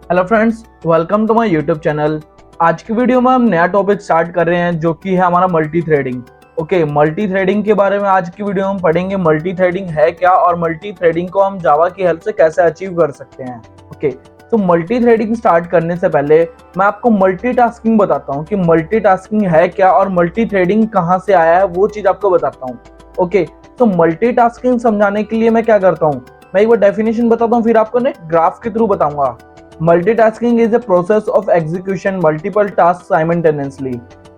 Hello friends, welcome to my YouTube channel. आज की video में हम नया टॉपिक स्टार्ट कर रहे हैं जो कि है हमारा multi threading. Okay, multi threading के बारे में आज की वीडियो में हम पढ़ेंगे। मल्टी थ्रेडिंग है क्या और मल्टी थ्रेडिंग को हम जावा की हेल्प से कैसे अचीव कर सकते हैं। ओके, तो मल्टी थ्रेडिंग स्टार्ट करने से पहले मैं आपको मल्टीटास्किंग बताता हूँ कि मल्टीटास्किंग है क्या और मल्टी थ्रेडिंग कहाँ से आया है, वो चीज आपको बताता हूँ। ओके, तो मल्टीटास्किंग समझाने के लिए मैं क्या करता हूँ, मैं एक बार डेफिनेशन बताता हूँ, फिर आपको ना ग्राफ के थ्रू बताऊंगा। Multitasking is a process of execution multiple task simultaneously.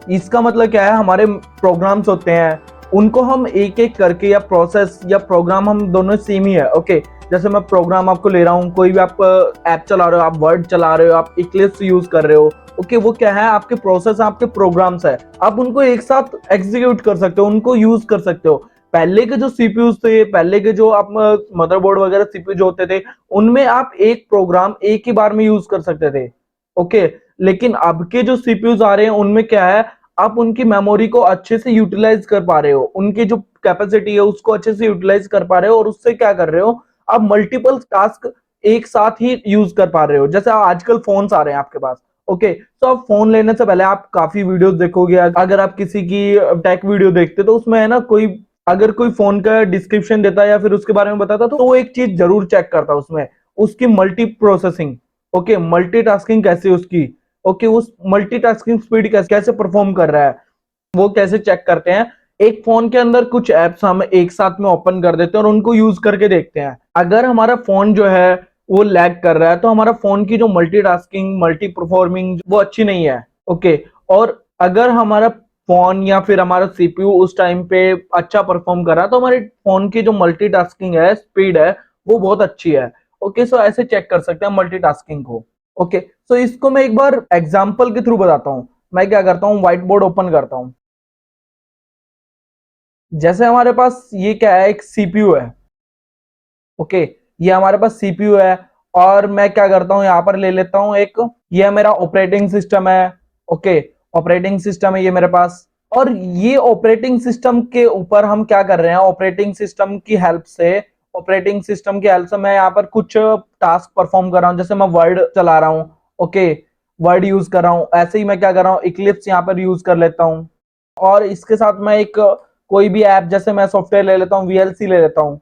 इसका मतलब क्या है, हमारे प्रोग्राम्स होते हैं उनको हम एक एक करके, या प्रोसेस या प्रोग्राम हम दोनों सेम ही है। ओके, जैसे मैं प्रोग्राम आपको ले रहा हूँ, कोई भी आप ऐप चला रहे हो, आप वर्ड चला रहे हो, आप इक्लिप्स यूज कर रहे हो। ओके, वो क्या है, आपके प्रोसेस, आपके प्रोग्राम्स है, आप उनको एक साथ एग्जीक्यूट कर सकते हो, उनको यूज कर सकते हो। पहले के जो सीपीयू थे, पहले के जो आप मदरबोर्ड वगैरह सीपीयू जो होते थे, उनमें आप एक प्रोग्राम एक ही बार में यूज कर सकते थे। ओके, लेकिन अब के जो सीपीयूज आ रहे हैं उनमें क्या है, आप उनकी मेमोरी को अच्छे से यूटिलाइज कर पा रहे हो, उनकी जो कैपेसिटी है उसको अच्छे से यूटिलाइज कर पा रहे हो, और उससे क्या कर रहे हो, आप मल्टीपल टास्क एक साथ ही यूज कर पा रहे हो। जैसे आजकल फोन्स आ रहे हैं आपके पास। ओके, तो आप फोन लेने से पहले आप काफी वीडियोस देखोगे। अगर आप किसी की टेक वीडियो देखते तो उसमें है ना, कोई अगर कोई फोन का डिस्क्रिप्शन देता है या फिर उसके बारे में बताता, तो वो एक चीज जरूर चेक करता उसमें, उसकी मल्टी प्रोसेसिंग। ओके, मल्टीटास्किंग कैसे उसकी, ओके, उस मल्टीटास्किंग स्पीड कैसे परफॉर्म कर रहा है, वो कैसे चेक करते हैं। एक फोन के अंदर कुछ एप्स हम एक साथ में ओपन कर देते हैं और उनको यूज करके देखते हैं। अगर हमारा फोन जो है वो लैग कर रहा है, तो हमारा फोन की जो मल्टीटास्किंग, मल्टी परफॉर्मिंग, वो अच्छी नहीं है। ओके, और अगर हमारा फोन या फिर हमारा सीपीयू उस टाइम पे अच्छा परफॉर्म कर रहा है, तो हमारे फोन की जो मल्टीटास्किंग है, स्पीड है, वो बहुत अच्छी है। ओके, सो ऐसे चेक कर सकते हैं मल्टीटास्किंग को। ओके, सो इसको मैं एक बार एग्जांपल के थ्रू बताता हूँ। मैं क्या करता हूँ, व्हाइट बोर्ड ओपन करता हूँ। जैसे हमारे पास ये क्या है, एक सीपीयू है। ओके, ये हमारे पास सीपीयू है, और मैं क्या करता हूँ, यहाँ पर ले लेता हूँ एक, ये मेरा ऑपरेटिंग सिस्टम है। ओके, ऑपरेटिंग सिस्टम है ये मेरे पास, और ये ऑपरेटिंग सिस्टम के ऊपर हम क्या कर रहे हैं, ऑपरेटिंग सिस्टम की हेल्प से, ऑपरेटिंग सिस्टम की हेल्प से मैं यहाँ पर कुछ टास्क परफॉर्म कर रहा हूँ। जैसे मैं वर्ड चला रहा हूँ, ओके, वर्ड यूज कर रहा हूँ। ऐसे ही मैं क्या कर रहा हूँ, इक्लिप्स यहाँ पर यूज कर लेता हूँ, और इसके साथ मैं एक कोई भी ऐप, जैसे मैं सॉफ्टवेयर ले लेता हूँ, वीएलसी ले लेता हूँ,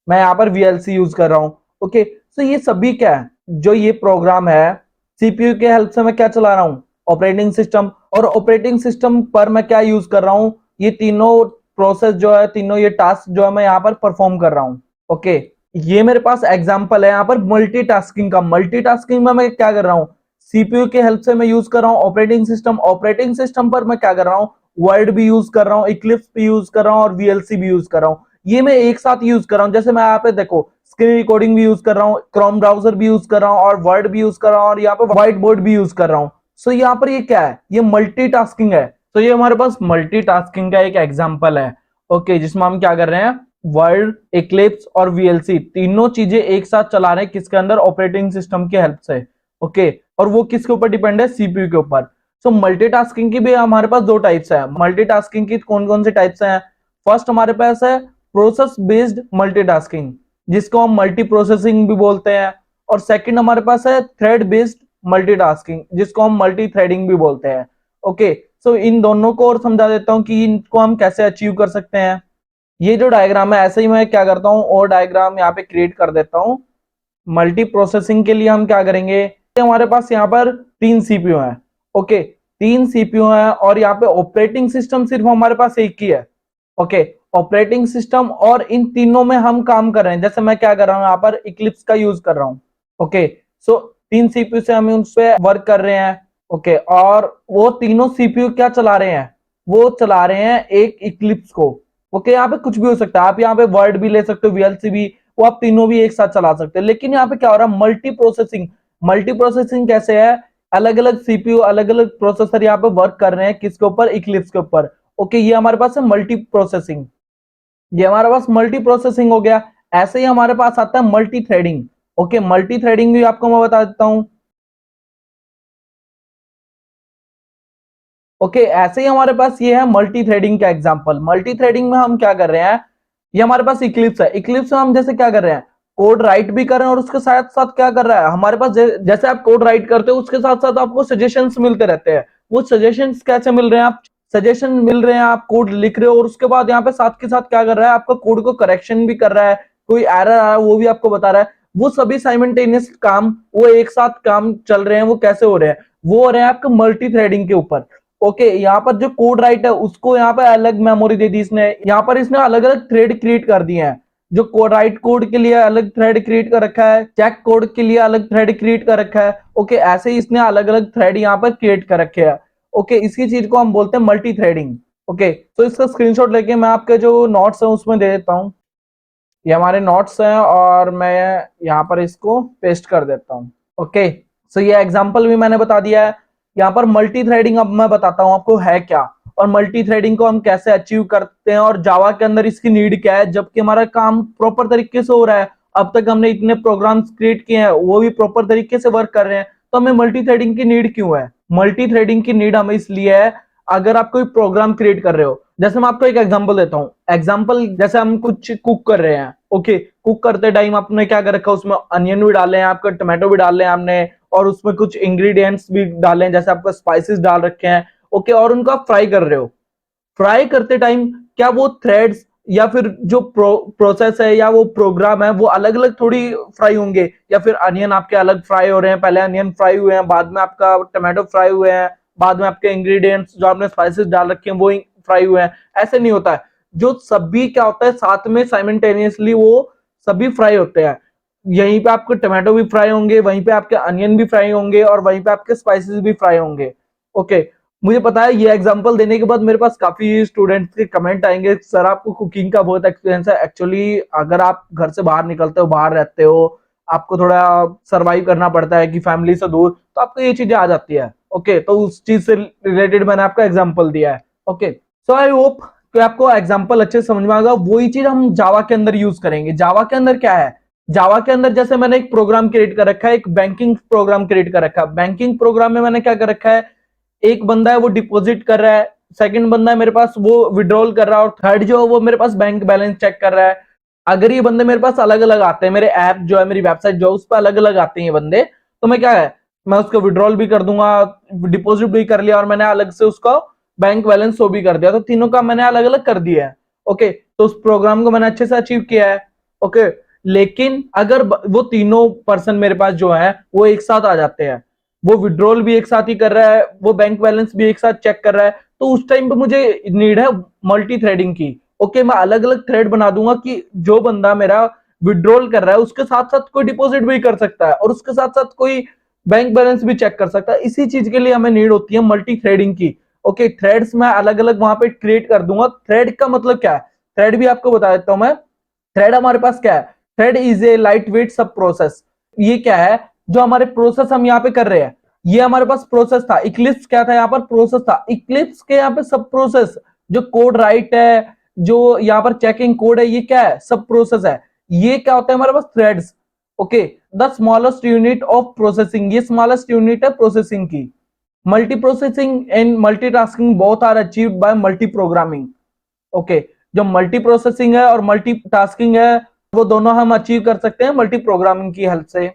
मैं यहाँ पर वीएलसी यूज कर रहा हूँ। ओके, तो ये सभी क्या है, जो ये प्रोग्राम है, सीपीयू के हेल्प से मैं क्या चला रहा हूँ, ऑपरेटिंग सिस्टम, और ऑपरेटिंग सिस्टम पर मैं क्या यूज कर रहा हूँ, ये तीनों प्रोसेस जो है, तीनों ये टास्क जो है, मैं यहाँ पर परफॉर्म कर रहा हूँ। ओके, ये मेरे पास एग्जाम्पल है यहाँ पर मल्टीटास्किंग का। मल्टीटास्किंग में मैं क्या कर रहा हूँ, सीपीयू के हेल्प से मैं यूज कर रहा हूँ ऑपरेटिंग सिस्टम, ऑपरेटिंग सिस्टम पर मैं क्या कर रहा हूँ, वर्ड भी यूज कर रहा हूँ, इक्लिप्स भी यूज कर रहा हूँ, और वीएलसी भी यूज कर रहा हूँ। ये मैं एक साथ यूज कर रहा हूँ। जैसे मैं यहाँ पे देखो, स्क्रीन रिकॉर्डिंग भी यूज कर रहा हूँ, क्रोम ब्राउजर भी यूज कर रहा हूँ, और वर्ड भी यूज कर रहा हूँ, और यहाँ पे व्हाइट बोर्ड भी यूज कर रहा हूँ। सो यहाँ पर ये क्या है, ये मल्टीटास्किंग है। तो ये हमारे पास मल्टीटास्किंग का एक एग्जांपल है। ओके, जिसमें हम क्या कर रहे हैं, वर्ड, इक्लिप्स और वीएलसी तीनों चीजें एक साथ चला रहे हैं, किसके अंदर, ऑपरेटिंग सिस्टम की हेल्प से। ओके, और वो किसके ऊपर डिपेंड है, सीपीयू के ऊपर। सो मल्टीटास्किंग की भी हमारे पास दो टाइप्स है। मल्टीटास्किंग की कौन कौन से टाइप्स हैं, फर्स्ट हमारे पास है प्रोसेस बेस्ड मल्टीटास्किंग, जिसको हम मल्टी प्रोसेसिंग भी बोलते हैं। और सेकंड हमारे पास है थ्रेड बेस्ड मल्टीटास्किंग, जिसको हम मल्टी थ्रेडिंग भी बोलते हैं। ओके, सो इन दोनों को और समझा देता हूं कि इनको हम कैसे अचीव कर सकते हैं। ये जो डायग्राम है, ऐसे ही मैं क्या करता हूँ, और डायग्राम यहाँ पे क्रिएट कर देता हूँ। मल्टी प्रोसेसिंग के लिए हम क्या करेंगे, हमारे पास यहाँ पर तीन सीपीयू हैं। ओके, तीन सीपीयू हैं, और यहाँ पे ऑपरेटिंग सिस्टम सिर्फ हमारे पास एक ही है। ओके, ऑपरेटिंग सिस्टम, और इन तीनों में हम काम कर रहे हैं। जैसे मैं क्या कर रहा हूँ, यहाँ पर इक्लिप्स का यूज कर रहा हूँ। ओके, सो तीन सीपीयू से हम उस पर वर्क कर रहे हैं। ओके, और वो तीनों सीपीयू क्या चला रहे हैं, वो चला रहे हैं एक इक्लिप्स को। ओके, यहाँ पे कुछ भी हो सकता है, आप यहाँ पे वर्ड भी ले सकते हो, वीएलसी भी, वो आप तीनों भी एक साथ चला सकते हैं। लेकिन यहाँ पे क्या हो रहा है, मल्टी प्रोसेसिंग। मल्टी प्रोसेसिंग कैसे है, अलग अलग सीपीयू, अलग अलग प्रोसेसर यहाँ पे वर्क कर रहे हैं, किसके ऊपर, इक्लिप्स के ऊपर। ओके, ये हमारे पास है मल्टी प्रोसेसिंग, ये हमारे पास मल्टी प्रोसेसिंग हो गया। ऐसे ही हमारे पास आता है multi threading. Okay, multi threading भी आपको मैं बता देता हूं। ओके, ऐसे ही हमारे पास ये है मल्टी थ्रेडिंग का एग्जांपल। मल्टी थ्रेडिंग में हम क्या कर रहे हैं, ये हमारे पास इक्लिप्स है, इक्लिप्स में हम जैसे क्या कर रहे हैं, कोड राइट भी कर रहे हैं और उसके साथ साथ क्या कर रहा है हमारे पास, जैसे आप कोड राइट करते हो उसके साथ साथ आपको सजेशंस मिलते रहते हैं। वो सजेशंस कैसे मिल रहे हैं, आप सजेशन मिल रहे हैं, आप कोड लिख रहे हो और उसके बाद यहाँ पे साथ के साथ क्या कर रहा है, आपका कोड को करेक्शन भी कर रहा है, कोई एरर आ रहा है वो भी आपको बता रहा है। वो सभी साइमल्टेनियस काम, वो एक साथ काम चल रहे हैं, वो कैसे हो रहे हैं, वो हो रहे हैं आपके मल्टी थ्रेडिंग के ऊपर। ओके, यहाँ पर जो कोड राइट है उसको यहाँ पे अलग मेमोरी दे दी इसने, यहाँ पर इसने अलग अलग थ्रेड क्रिएट कर दिए हैं। जो कोड राइट कोड के लिए अलग थ्रेड क्रिएट कर रखा है, चेक कोड के लिए अलग थ्रेड क्रिएट कर रखा है। ओके, ऐसे ही इसने अलग अलग थ्रेड यहाँ पर क्रिएट कर रखे हैं। ओके, इसी चीज को हम बोलते हैं मल्टी थ्रेडिंग। ओके, तो इसका स्क्रीनशॉट लेके मैं आपके जो नोट्स है उसमें दे देता हूँ। ये हमारे नोट्स हैं और मैं यहाँ पर इसको पेस्ट कर देता हूँ। ओके, सो ये एग्जांपल भी मैंने बता दिया है। यहाँ पर मल्टी थ्रेडिंग अब मैं बताता हूँ आपको है क्या, और मल्टी थ्रेडिंग को हम कैसे अचीव करते हैं, और जावा के अंदर इसकी नीड क्या है, जबकि हमारा काम प्रॉपर तरीके से हो रहा है। अब तक हमने इतने प्रोग्राम्स क्रिएट किए हैं, वो भी प्रॉपर तरीके से वर्क कर रहे हैं, तो हमें मल्टी थ्रेडिंग की नीड क्यों है? मल्टी थ्रेडिंग की नीड हमें इसलिए है, अगर आप कोई प्रोग्राम क्रिएट कर रहे हो, जैसे मैं आपको एक एग्जांपल देता हूँ। एग्जांपल जैसे हम कुछ कुक कर रहे हैं। ओके, कुक करते टाइम आपने क्या कर रखा है, उसमें अनियन भी डाले हैं, आपका टमाटो भी डाले हैं आपने, और उसमें कुछ इंग्रेडिएंट्स भी डाले हैं, जैसे आपका स्पाइसेस डाल रखे हैं। ओके, और उनको आप फ्राई कर रहे हो। फ्राई करते टाइम क्या वो थ्रेड्स या फिर जो प्रोसेस है या वो प्रोग्राम है वो अलग अलग थोड़ी फ्राई होंगे, या फिर अनियन आपके अलग फ्राई हो रहे हैं, पहले अनियन फ्राई हुए हैं, बाद में आपका टमाटो फ्राई हुए हैं, बाद में आपके इंग्रेडिएंट्स जो आपने स्पाइसेस डाल रखे हैं वो फ्राई हुए हैं? ऐसे नहीं होता है। जो सभी क्या होता है साथ में साइमल्टेनियसली वो सभी फ्राई होते हैं। यहीं पे आपके टमाटो भी फ्राई होंगे, वहीं पे आपके अनियन भी फ्राई होंगे, और वहीं पे आपके स्पाइसेस भी फ्राई होंगे। ओके, मुझे पता है ये एग्जांपल देने के बाद मेरे पास काफी स्टूडेंट्स के कमेंट आएंगे, सर आपको कुकिंग का बहुत एक्सपीरियंस है। एक्चुअली अगर आप घर से बाहर निकलते हो, बाहर रहते हो, आपको थोड़ा सरवाइव करना पड़ता है कि फैमिली से दूर, तो आपको ये चीजें आ जाती है। ओके, तो उस चीज से रिलेटेड मैंने आपको एग्जांपल दिया है। ओके, सो आई होप कि आपको एग्जांपल अच्छे से समझ में आएगा। वही चीज हम जावा के अंदर यूज करेंगे। जावा के अंदर क्या है, जावा के अंदर जैसे मैंने एक प्रोग्राम क्रिएट कर रखा है, एक बैंकिंग प्रोग्राम क्रिएट कर रखा है। बैंकिंग प्रोग्राम में मैंने क्या कर रखा है, एक बंदा है वो डिपॉजिट कर रहा है, सेकंड बंदा है मेरे पास वो विड्रॉल कर रहा है, और थर्ड जो है वो मेरे पास बैंक बैलेंस चेक कर रहा है। अगर ये बंदे मेरे पास अलग अलग आते हैं, मेरे ऐप जो है, मेरी वेबसाइट जो है उस पर अलग अलग आते हैं ये बंदे, तो मैं क्या है, मैं उसको विड्रॉल भी कर दूंगा, डिपॉजिट भी कर लिया, और मैंने अलग से उसका बैंक बैलेंस शो भी कर दिया, तो तीनों का मैंने अलग अलग कर दिया है। ओके, तो उस प्रोग्राम को मैंने अच्छे से अचीव किया है। ओके, लेकिन अगर वो तीनों पर्सन मेरे पास जो है वो एक साथ आ जाते हैं, वो विड्रॉल भी एक साथ ही कर रहा है, वो बैंक बैलेंस भी एक साथ चेक कर रहा है, तो उस टाइम पे मुझे नीड है मल्टी थ्रेडिंग की। ओके, मैं अलग अलग थ्रेड बना दूंगा कि जो बंदा मेरा विड्रॉल कर रहा है उसके साथ साथ कोई डिपॉजिट भी कर सकता है, और उसके साथ साथ कोई बैंक बैलेंस भी चेक कर सकता है। इसी चीज के लिए हमें नीड होती है मल्टी थ्रेडिंग की। ओके, थ्रेड्स मैं अलग अलग वहां पे क्रिएट कर दूंगा। थ्रेड का मतलब क्या है, थ्रेड भी आपको बता देता हूं मैं। थ्रेड हमारे पास क्या है, thread is a light weight सब प्रोसेस। ये क्या है, जो हमारे प्रोसेस हम यहाँ पे कर रहे हैं, ये हमारे पास प्रोसेस था। इक्लिप्स क्या था, यहाँ पर प्रोसेस था। इक्लिप्स के यहाँ पे सब प्रोसेस, जो कोड राइट है, जो यहाँ पर चेकिंग कोड है, ये क्या है, सब प्रोसेस है। ये क्या होता है हमारे पास, threads. Okay, the smallest unit of processing, ये स्मॉलेस्ट यूनिट है प्रोसेसिंग की। Multi processing and multitasking both are achieved by multi programming. Okay, जो मल्टी प्रोसेसिंग है और मल्टी टास्किंग है, वो दोनों हम अचीव कर सकते हैं मल्टी प्रोग्रामिंग की हेल्प से।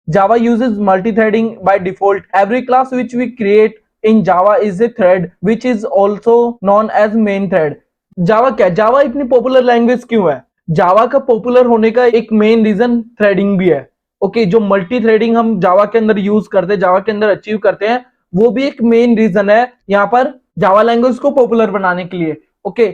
Java uses multi-threading by default. Every class which we create in Java is a thread, which is also known as main thread. Java क्या है, Java इतनी पॉपुलर लैंग्वेज क्यों है? Java का पॉपुलर होने का एक मेन रीजन थ्रेडिंग भी है। ओके, जो मल्टी थ्रेडिंग हम Java के अंदर यूज करते हैं, Java के अंदर अचीव करते हैं, वो भी एक मेन रीजन है यहाँ पर Java लैंग्वेज को पॉपुलर बनाने के लिए। ओके,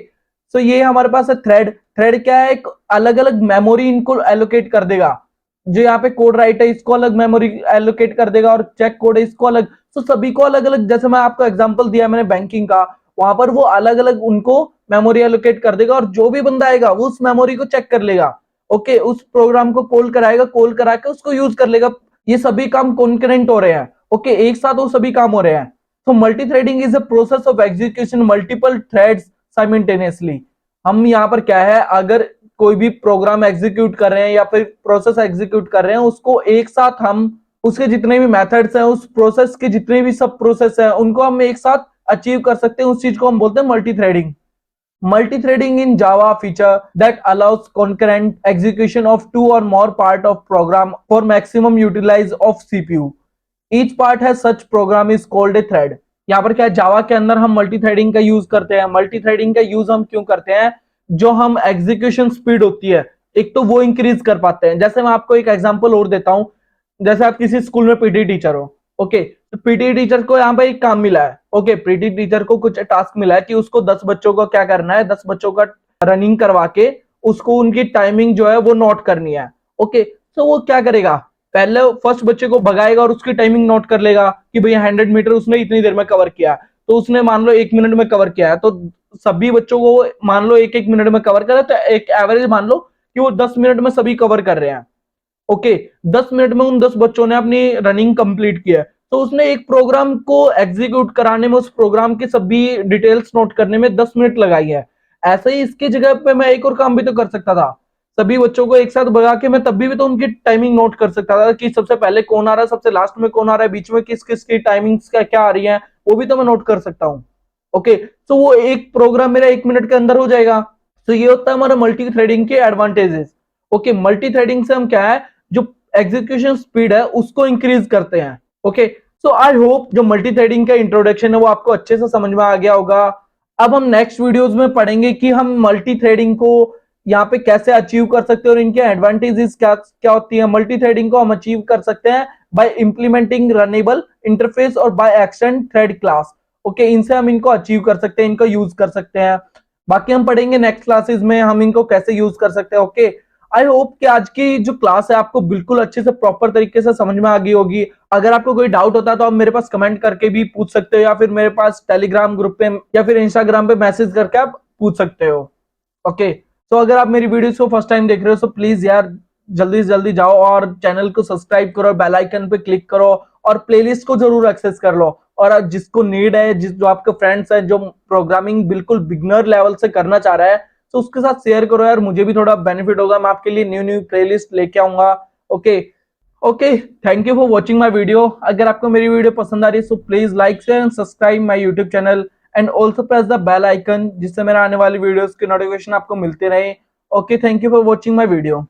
सो ये हमारे पास है थ्रेड। थ्रेड क्या है, एक अलग अलग मेमोरी इनको एलोकेट कर देगा। जो यहाँ पे कोड राइट है इसको अलग मेमोरी एलोकेट कर देगा, और चेक कोड है इसको अलग। तो सभी को अलग अलग, जैसे मैं आपको एग्जांपल दिया मैंने बैंकिंग का, वहां पर वो अलग अलग उनको मेमोरी एलोकेट कर देगा, और जो भी बंदा आएगा वो उस मेमोरी को चेक कर लेगा। ओके, उस प्रोग्राम को कॉल कराएगा, कॉल करा के उसको यूज कर लेगा। ये सभी काम कॉन्करेंट हो रहे हैं। ओके, एक साथ वो सभी काम हो रहे हैं। तो multi threading is a process of execution multiple threads simultaneously. हम यहाँ पर क्या है, अगर कोई भी प्रोग्राम एग्जीक्यूट कर रहे हैं या फिर प्रोसेस एग्जीक्यूट कर रहे हैं, उसको एक साथ हम उसके जितने भी मेथड्स हैं, उस प्रोसेस के जितने भी सब प्रोसेस हैं, उनको हम एक साथ अचीव कर सकते हैं। उस चीज को हम बोलते हैं multi threading. Multi-threading in Java feature that allows concurrent execution of two or more part of program for maximum utilize of CPU. Each part has such program is called a thread. यहाँ पर क्या है, जावा के अंदर हम multi threading का use करते हैं। मल्टी थ्रेडिंग का यूज हम क्यों करते हैं? जो हम एग्जीक्यूशन स्पीड होती है एक तो वो इंक्रीज कर पाते हैं। जैसे मैं आपको एक एग्जांपल और देता हूं, जैसे आप किसी स्कूल में पीटी टीचर हो, ओके, तो पीटी टीचर को यहाँ पे एक काम मिला है, ओके, पीटी टीचर को कुछ टास्क मिला है कि उसको 10 बच्चों को क्या करना है, 10 बच्चों का रनिंग करवा के उसको उनकी टाइमिंग जो है वो नोट करनी है। ओके, तो वो क्या करेगा, पहले फर्स्ट बच्चे को भगाएगा और उसकी टाइमिंग नोट कर लेगा कि भैया 100 मीटर उसने इतनी देर में कवर किया, तो उसने मान लो 1 मिनट में कवर किया है, तो सभी बच्चों को मान लो 1-1 मिनट में कवर करा, तो एक एवरेज मान लो कि वो 10 मिनट में सभी कवर कर रहे हैं। ओके, 10 मिनट में उन 10 बच्चों ने अपनी रनिंग कंप्लीट किया, तो उसने एक प्रोग्राम को एग्जीक्यूट कराने में, उस प्रोग्राम की सभी डिटेल्स नोट करने में 10 मिनट लगाई है। ऐसे ही इसकी जगह पे मैं एक और काम भी तो कर सकता था, सभी बच्चों को एक साथ भगा के मैं तब भी तो उनकी टाइमिंग नोट कर सकता था कि सबसे पहले कौन आ रहा है, सबसे लास्ट में कौन आ रहा है, बीच में किस किस की टाइमिंग्स क्या आ रही है, वो भी तो मैं नोट कर सकता हूँ। ओके, तो वो एक प्रोग्राम मेरा 1 मिनट के अंदर हो जाएगा। तो ये होता है हमारा मल्टी थ्रेडिंग के एडवांटेजेस। ओके, मल्टी थ्रेडिंग से हम क्या है, जो एग्जीक्यूशन स्पीड है उसको इंक्रीज करते हैं। ओके, सो आई होप जो मल्टी थ्रेडिंग का इंट्रोडक्शन है वो आपको अच्छे से समझ में आ गया होगा। अब हम नेक्स्ट वीडियोस में पढ़ेंगे कि हम मल्टी थ्रेडिंग को यहाँ पे कैसे अचीव कर सकते हैं और इनके एडवांटेजेस क्या क्या होती है। मल्टी थ्रेडिंग को हम अचीव कर सकते हैं बाय इंप्लीमेंटिंग रनेबल इंटरफेस और by extend thread class. Okay, इनसे हम इनको अचीव कर सकते हैं, इनको यूज कर सकते हैं। बाकी हम पढ़ेंगे नेक्स्ट क्लासेस में हम इनको कैसे यूज कर सकते हैं। ओके, आई होप कि आज की जो क्लास है आपको बिल्कुल अच्छे से प्रॉपर तरीके से समझ में आ गई होगी। अगर आपको कोई डाउट होता है तो आप मेरे पास कमेंट करके भी पूछ सकते हो, या फिर मेरे पास टेलीग्राम ग्रुप पे या फिर इंस्टाग्राम पे मैसेज करके आप पूछ सकते हो। ओके, तो अगर आप मेरी वीडियोस को फर्स्ट टाइम देख रहे हो तो प्लीज यार जल्दी से जल्दी जाओ और चैनल को सब्सक्राइब करो, बेल आइकन पे क्लिक करो और प्लेलिस्ट को जरूर एक्सेस कर लो। और जिसको नीड है, जो आपके फ्रेंड्स हैं जो प्रोग्रामिंग बिल्कुल बिगनर लेवल से करना चाह रहा है, तो उसके साथ शेयर करो यार, मुझे भी थोड़ा बेनिफिट होगा, मैं आपके लिए न्यू न्यू प्लेलिस्ट लेके आऊंगा। Okay, okay, thank you for watching my video. अगर आपको मेरी वीडियो पसंद आ रही है तो please like share and subscribe my YouTube channel and also press the bell icon, जिससे मेरे आने वाली वीडियोस की नोटिफिकेशन आपको मिलते रहे। Okay, thank you for watching my video.